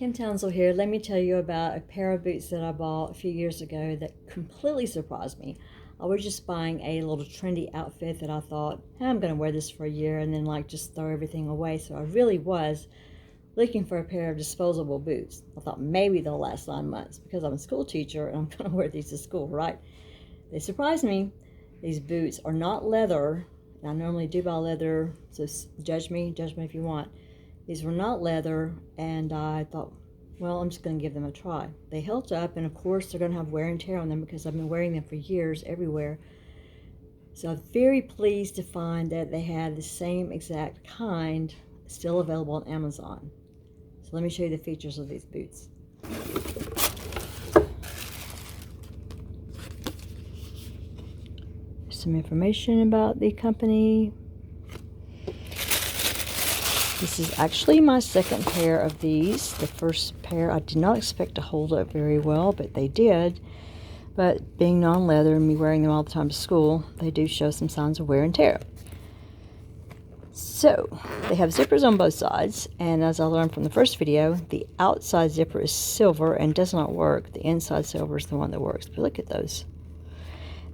Kim Townsel here. Let me tell you about a pair of boots that I bought a few years ago that completely surprised me. I was just buying a little trendy outfit that I thought, hey, I'm going to wear this for a year and then just throw everything away. So I really was looking for a pair of disposable boots. I thought maybe they'll last 9 months because I'm a school teacher and I'm going to wear these to school, right? They surprised me. These boots are not leather. I normally do buy leather, so judge me if you want. These were not leather, and I thought, well, I'm just going to give them a try. They held up, and of course they're going to have wear and tear on them because I've been wearing them for years everywhere. So I'm very pleased to find that they had the same exact kind still available on Amazon. So let me show you the features of these boots. Some information about the company. This is actually my second pair of these. The first pair I did not expect to hold up very well, but they did. But being non-leather and me wearing them all the time to school, they do show some signs of wear and tear. So, they have zippers on both sides, and as I learned from the first video, the outside zipper is silver and does not work. The inside silver is the one that works. But look at those.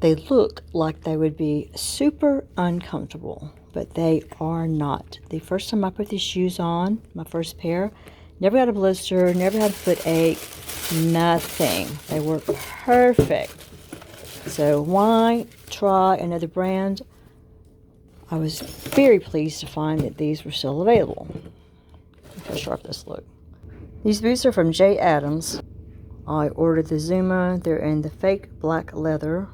They look like they would be super uncomfortable, but they are not. The first time I put these shoes on, my first pair, never had a blister, never had a foot ache, nothing. They work perfect. So why try another brand? I was very pleased to find that these were still available. Look how sharp this look. These boots are from J. Adams. I ordered the Zuma. They're in the fake black leather.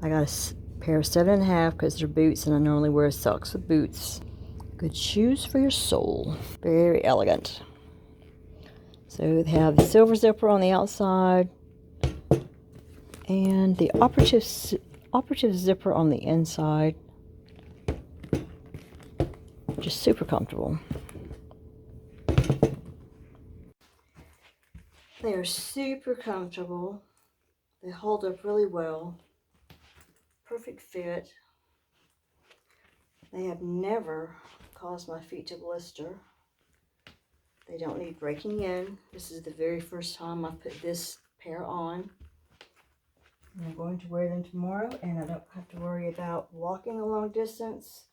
I got a pair of 7.5 because they're boots, and I normally wear socks with boots. Good shoes for your soul. Very elegant. So they have the silver zipper on the outside and the operative zipper on the inside. Just super comfortable. They are super comfortable. They hold up really well. Perfect fit. They have never caused my feet to blister. They don't need breaking in. This is the very first time I put this pair on. I'm going to wear them tomorrow, and I don't have to worry about walking a long distance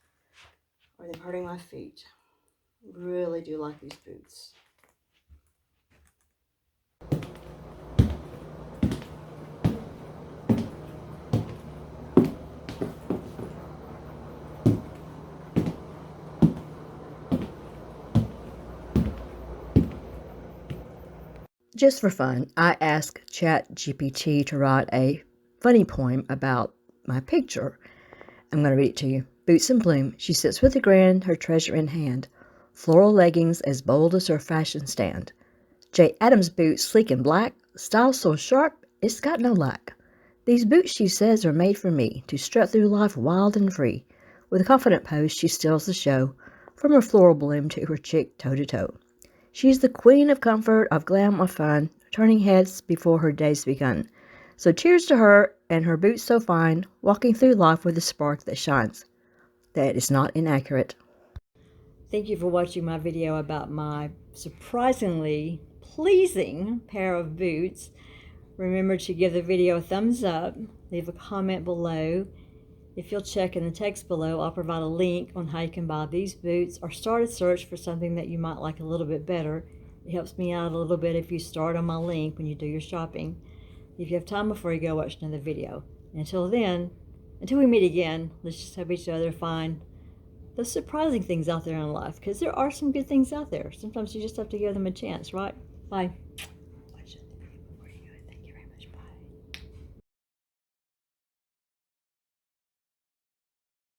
or them hurting my feet. Really do like these boots. Just for fun, I asked ChatGPT to write a funny poem about my picture. I'm going to read it to you. Boots in bloom, she sits with a grin, her treasure in hand. Floral leggings as bold as her fashion stand. J. Adams boots, sleek and black, style so sharp, it's got no lack. These boots, she says, are made for me, to strut through life wild and free. With a confident pose, she steals the show, from her floral bloom to her chick toe-to-toe. She's the queen of comfort, of glam, of fun, turning heads before her day's begun. So cheers to her and her boots so fine, walking through life with a spark that shines. That is not inaccurate. Thank you for watching my video about my surprisingly pleasing pair of boots. Remember to give the video a thumbs up, leave a comment below. If you'll check in the text below, I'll provide a link on how you can buy these boots or start a search for something that you might like a little bit better. It helps me out a little bit if you start on my link when you do your shopping. If you have time before you go watch another video. Until then, until we meet again, let's just help each other find those surprising things out there in life, because there are some good things out there. Sometimes you just have to give them a chance, right? Bye.